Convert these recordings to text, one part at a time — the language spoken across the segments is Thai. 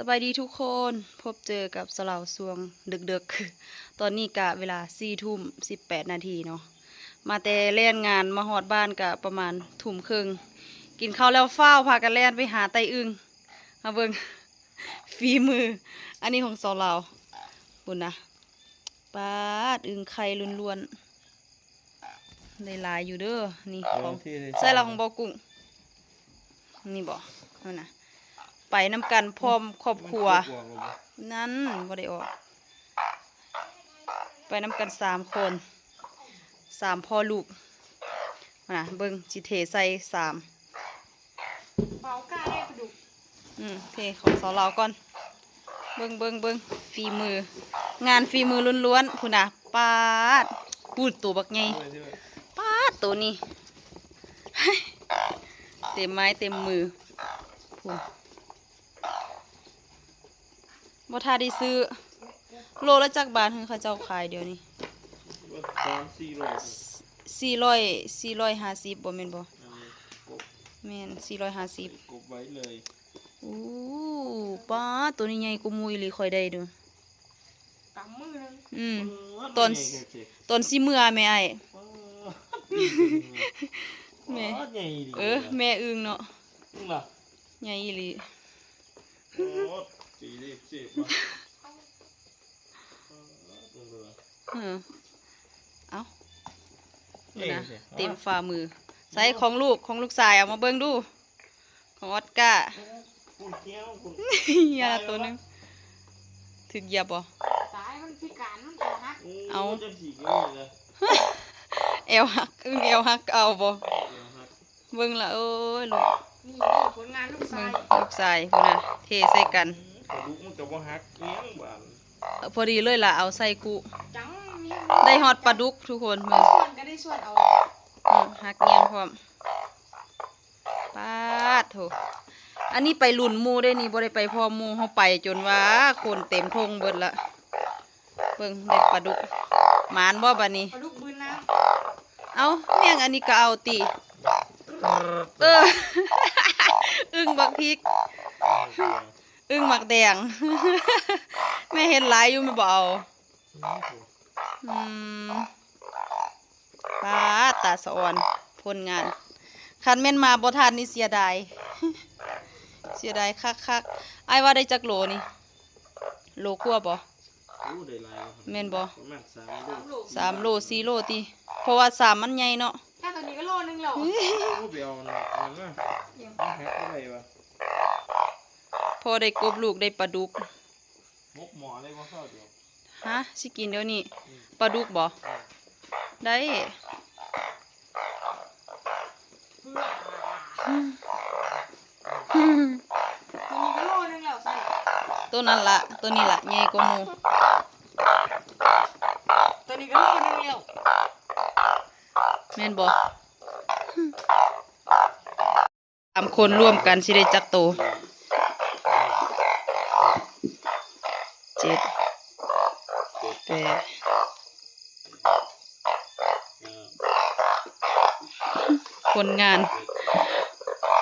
สบายดีทุกคนพบเจอกับสลาวสวงดึกๆ ตอนนี้กะเวลา4:18 นาทีเนาะมาแต่เล่นงานมาฮอดบ้านกะประมาณทุ่มครึ่งกินข้าวแล้วเฝ้าวพากันเล่นไปหาไตอึ่งมาเบิ่ง ฝีมืออันนี้ของสลาวบุญนะปาดอึ่งไข่ล้วนๆได้หลายอยู่เด้อนี่ของใส่ละของบ่กุ้งนี่บ่นั่นน่ะไปน้ำกันพร้อมครอบครัวนั่นบ่ได้ออกไปน้ำกัน3 คน3พ่อลูกนะเบิ่งจิเทใส่3เบากล้าได้ปลาดุกเทของสาวเราก่อนเบิ่งฝีมืองานฝีมือล้วนๆพุ่นน่ะปาดพูดตัวบักใหญ่ปาดตัวนี้ เต็มไม้เต็มมือพุ่นบ่ทาได้ซื้อโลละจักบาทเขาเจ้าขายเดี๋ยวนี้450บ่แม่นบ่แม่น450กบไว้เลยอู้ป้าตัวนี้ใหญ่กว่าหมูอีหลีค่อยได้เด้อก ำมือนึงตอนสิเมื่อแม่ไอ้แม่แม่อึ้งเนาะใหญ่อีหลีเอานะเต็มฝ่ามือใส่ของลูกชายเอามาเบิ่งดูของออสการ์ยาตัวนึงถึกเหยียบบ่ ตายมันพิการมันคอหักเอาเอวหักอึ้งเอวหักเอาบ่เบิ่งละโอ้ยลูกนี่ผลงานลูกชายลูกชายพุ่นน่ะเทใส่กันลูกมันจะบ่หักเลี้ยงบ้านพอดีเลยล่ะเอาใส่กุจังได้ฮอดปลาดุกทุกคนมือส่วนก็ได้ส่วนเอาหักเงียงพร้อมปาดโถอันนี้ไปลุ่นหมู่ได้นี่บ่ได้ไปพร้อมหมู่เฮาไปจนว่าคนเต็มทงเบิดละเบิ่งได้ปลาดุกหมานบ่บัดนี้ปลาดุกบืนน้ำเอาแม่งอันนี้ก็เอาติอึ้งบักพริกอึ้งหมักแดงแม่เห็นหลายอยู่ไม่บ่เอาป้าตาสะอ่อนผลงานคันแม่นมาบ่ทันนี่เสียดายคักไอ้ว่าได้จักโลนี่โลกว่าบ่แม่นบ่3 โล 4 โลติเพราะว่า3มันใหญ่เนาะถ้าตัวนี้ก็โลนึงแล้วพอได้กบลูกได้ปลาดุกมกหมอเลยบ่เข้าเดี๋ยวฮะสิกินเดี๋ยวนี้ปลาดุกบ่ได้ตัวนี้ก็โลนึงแล้วใส่ตัวนั้นละตัวนี้ละใหญ่กว่าหมู่ตัวนี้ก็โลนึงแล้วแม่นบ่3 คนร่วมกันสิได้จักโต7 8ผลงาน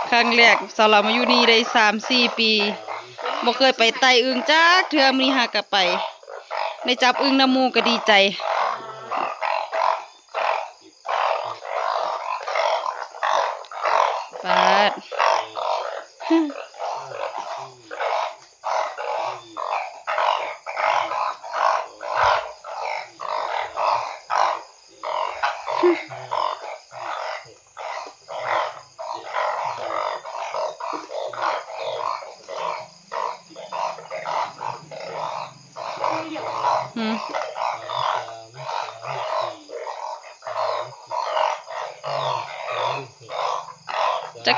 ครั้งแรกสาวเรามาอยู่นี่ได้3-4 ปีบ่เคยไปไต่อึ่งจักเทื่อมื้อนี้หากะไปได้จับอึ่งน้ำหมู่ก็ดีใจปาดจัก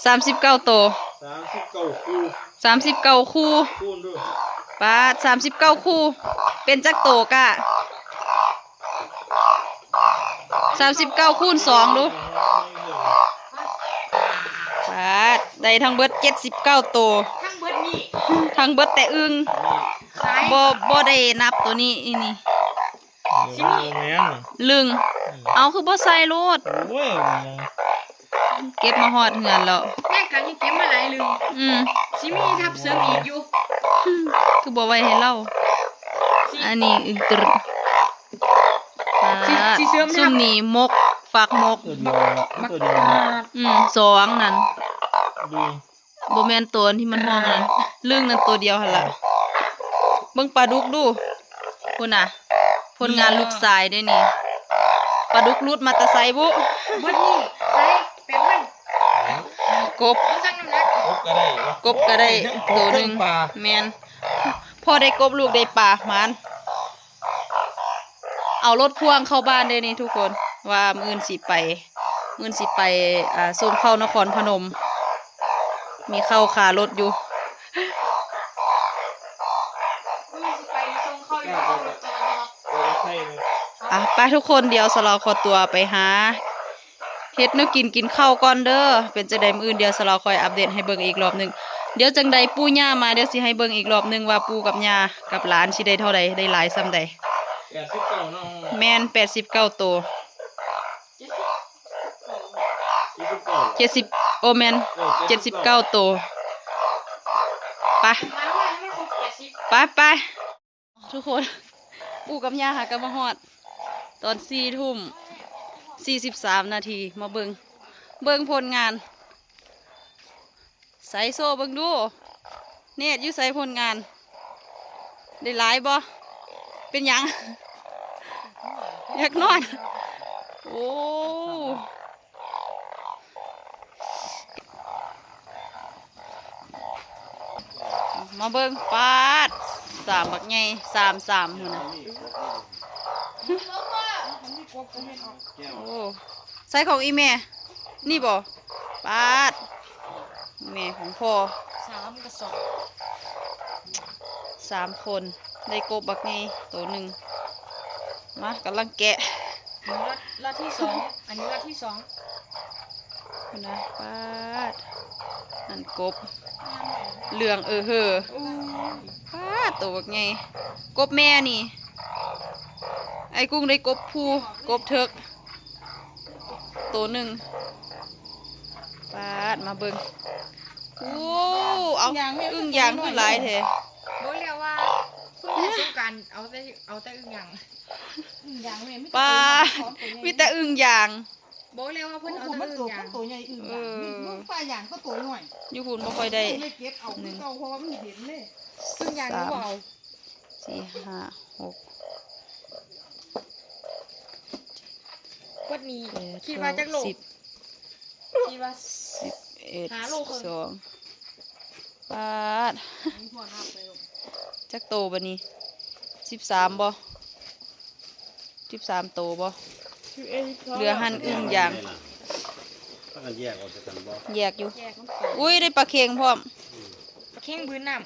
39 โต39 คู่ปาด39 คู่เป็นจักโตกะ39 คูณ 2ดูปาดได้ทั้งเบิด79 โตทั้งเบิดนี่ทั้งเบิดแต่อึ่งบ่ได้นับตัวนี้อีนี่ลึงเอาคือบ่ใส่โลด เก็บมาฮอดเหือนแล้ว แม่กันยังเก็บมาหลายลืม อืม สิมีทับเสริมอีกอยู่ คือบ่ไว้ให้เล่า สิ อันนี้อึงตรึสิเสริมทับ ซุ่มนี่มกฝากมก ตัวเดียวละตัวเดียว สองนั่น ดู บ่แม่นตัวที่มันห้องนั่นเรื่องนั้นตัวเดียวหั่นล่ะเบิ่งปลาดุกดูพุ่นน่ะผลงานลูกชายเด้นี่ปลาดุกรุดมาแตะไซบุ เบิดนี่ใส่เป็นมัน กบ บ่สั่งน้ำหนัก กบก็ได้วะ กบก็ได้ตัวหนึง ปลา แม่นพอได้กบลูกได้ปลามันเอารถพ่วงเข้าบ้านเด้นี่ทุกคนว่ามื้อสิไปส่งเข้านครพนม มีเข้าคารถอยู่ มันสิไปส่งเข้าอยู่เอารถจอด ตัวละไข่เลย ไปทุกคนเดี๋ยวสลอขอตัวไปหาเฮ็ดแนวกินข้าวก่อนเด้อเป็นจังไดมื้ออื่นเดี๋ยวสลอคอยอัปเดตให้เบิ่งอีกรอบหนึงเดี๋ยวจังใดปู่ย่ามาเดี๋ยวสิให้เบิ่งอีกรอบหนึงว่าปู่กับย่ากับหลานสิได้เท่าใดได้หลายส่ำใด 89เนาะ แม่น89ตัว 29 70โอแม่น79ตัวไป มาว่าให้มันครบ80 ไปทุกคนปู่กับย่าหากันมาฮอดตอน4 ทุ่ม 43 นาทีมาเบิ่งผลงานใส่โซ่เบิ่งดูเนตอยู่ใส่ผลงาน ได้หลายบ่เป็นหยัง อยากนอน โอ้มาเบิ่งปาด3บักใหญ่3หุ่นน่ะโอ้ใส่ของอีแม่นี่บ่ปาดแม่ของพ่อ 3กระสอบ 3 คนได้กบบักใหญ่ตัวหนึ่งมากำลังแกะ รอบที่2อันนี้รอบที่2 พุ่นนะปาดนั่นกบเหลืองเฮอปาดตัวบักใหญ่กบแม่นี่ไอ้กุ้งได้กบผู้กบเถิกตัวหนึ่งปาดมาเบิ่งโอ้เอาอึ้งยางขึ้นหลายแท้ บอกเรียกว่าคุณแม่สงกรารเอาแต่อึ่งหยังอึ่งหยังแม่ไม่ ปาดมีแต่อึ้งยาง บอกเรียกว่าเพิ่นเอาแต่อึ่งหยัง ตัวใหญ่อื่นมึงปลาอย่างก็ตัวหน่อย อยู่หุ่นบ่ค่อยได้ ไม่เก็บเอาเก่าเพราะว่ามันเห็นเลย อึ่งหยังหรือเปล่า 4 5 6 วันนี้ 8 คิดว่าจักโล 10 คิดว่า 11 หาโลครึ่ง 12ปาดจักโตบัดนี้13บ่13โตบ่เหลือหั่นอึ้งยาง ถ้ากันแยกออกจากกันบ่ แยกอยู่ แยกมันโต อุ้ยได้ปลาเค็งพร้อม ปลาเค็งบืนน้ำ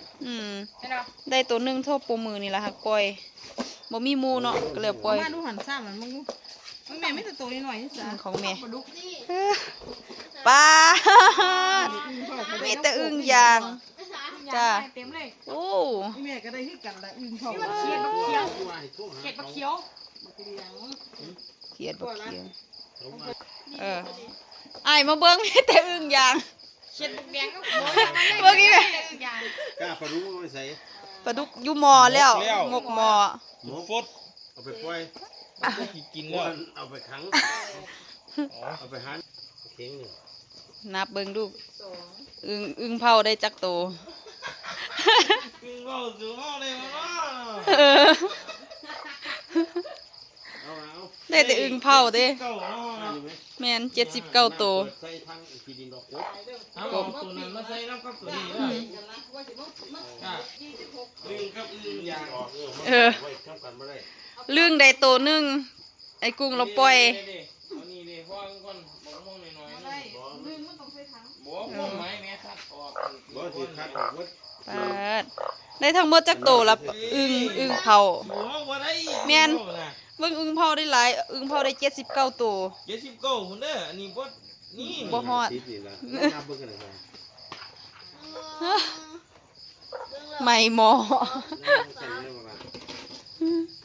ใช่เนาะ ได้ตัวหนึงโทษปูมือนี่ล่ะฮักปล่อยบ่มีหมูเนาะก็เลยปล่อย มาดูหันซ้ำมันมึงแม่ไม่แต่ตัวหน่อยนี่จ้ะ ของแม่ ปลาดุกนี่ ปลา มีแต่อึ้งยาง จ้า เต็มเลย โอ้ แม่ก็ได้ที่กันละอึ่งเขา นี่มันเขียดบักเขียวเขียดบักเขียว เลี้ยง เขียดบ่เขียดอ้ายมาเบิ่ง มีแต่อึ้งยาง เขียดบักแดงก็ เมื่อกี้ อึ่งหยัง กล้าปลาดุกไม่ใส่ ปลาดุกอยู่หม้อแล้วหมกหม้อ หมูฟดเอาไปปล่อยกินแล้วเอาไปขังเอาไปหั่นเข่งนี่ นับเบิ่งดูอึ้งเผาได้จักโต กินก็ซื้อเอาเลยมา เออ เอา ได้แต่อึ้งเผาเด้ เก้าเนาะ แม่น79โต ใส่ทางที่ดินดอกกบ เอาตัวนั้นมาใส่น้ำกับตัวนี้เลยลิงกับอึ่งยาง ออก เออ ไว้ทำกันบ่ได้ เรื่องใดโตหนึงไอ้กุ้งเราปล่อย เอานี่ดิพ่อก่อนบอกม่วงหน่อยๆนี่บอกม่วงไหมแม่คัดออก บ่สิคัดออกหมด ปาดได้ทั้งหมดจักโตละอึ้งเผา บอกว่าได้ แม่น เบิ่งอึ้งเผาได้หลายอึ้งเผาได้79โต 79คนเด้ออันนี้บ่นี่ บ่ฮอด สิบนี่ล่ะนับเบิ่งกันเลย ไม่หมอ สั่นเลยว่า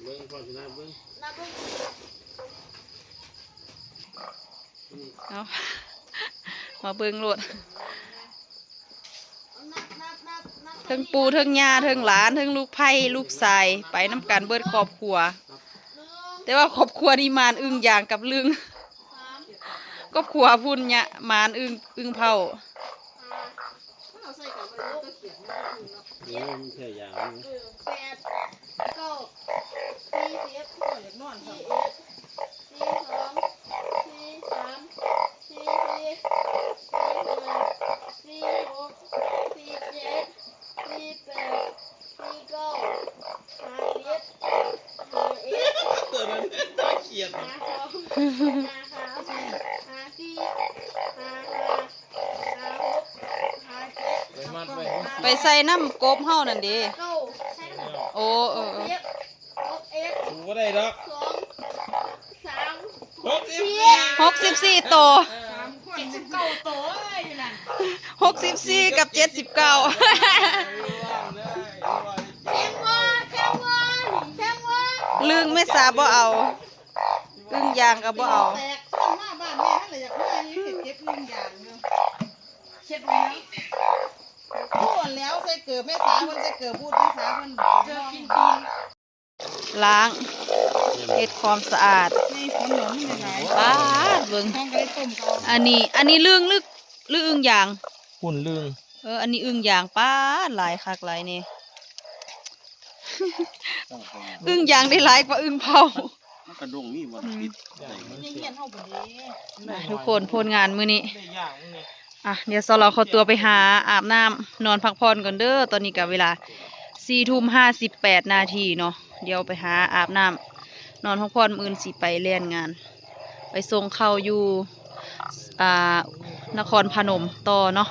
เบิ่งพอสินับเบิ่ง เอา มาเบิ่งโลดเทิงปูเทิงย่าเทิงหลานเทิงลูกไผ่ลูกชายไปน้ำกันเบิดครอบครัว แต่ว่าครอบครัวนี่มานอึ้งอย่างกับลึงครอบครัวพุ่นเนี่ยมานอึ้งเผา เอาใส่กันไปก็เขียนไม่ได้เนาะ เดี๋ยวมันแค่อย่างนี้ 8 9 40 ก็อยากนอนครับ ตัวนั้นน่าเกลียด ไปมัดไว้ ไปใส่น้ำกบเฮานั่นเดีโอ้กูก็ได้ดอก64ตัว 3 คน 79ตัวอยู่นั่น 64กับ79 แข็งว่า ลึงไม่สาบ่เอาอึ้งยางก็บ่เอา แตกส่วนมาบ้านแม่นั่นแหละอยากมาอยู่เก็บอึ่งยางเนาะเช็ดไว้แล้วพูดแล้วใส่เกิดแม่สาเพิ่นใส่เกิดพูดแม่สาเพิ่นเกิดกินปีน ล้างเฮ็ดความสะอาด ในฝนหลงไม่หลาย ป้าดเบิ่ง ห้องก็ได้ต้มเขา อันนี้ลึงลึกอึ้งยาง หุ่นลึง อันนี้อึ้งยางป้าดหลายคักหลายนี่ อึ้งยางได้หลายกว่าอึ้งเผา มันกระดงนี่มันปิด ยังเงียนเฮาบ่ดี ทุกคนผลงานมื้อนี้ ได้ย่างนี่ เดี๋ยวเราขอตัวไปหาอาบน้ำนอนพักผ่อนก่อนเด้อตอนนี้กับเวลา4:58 นาทีเนาะเดี๋ยวไปหาอาบน้ำนอนพักผ่อนมื้ออื่นสิไปเรียนงาน ไปส่งเข้าอยู่นครพนมต่อเนาะ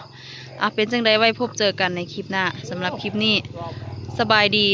เป็นจังใดไว้พบเจอกันในคลิปหน้าสำหรับคลิปนี้สบายดี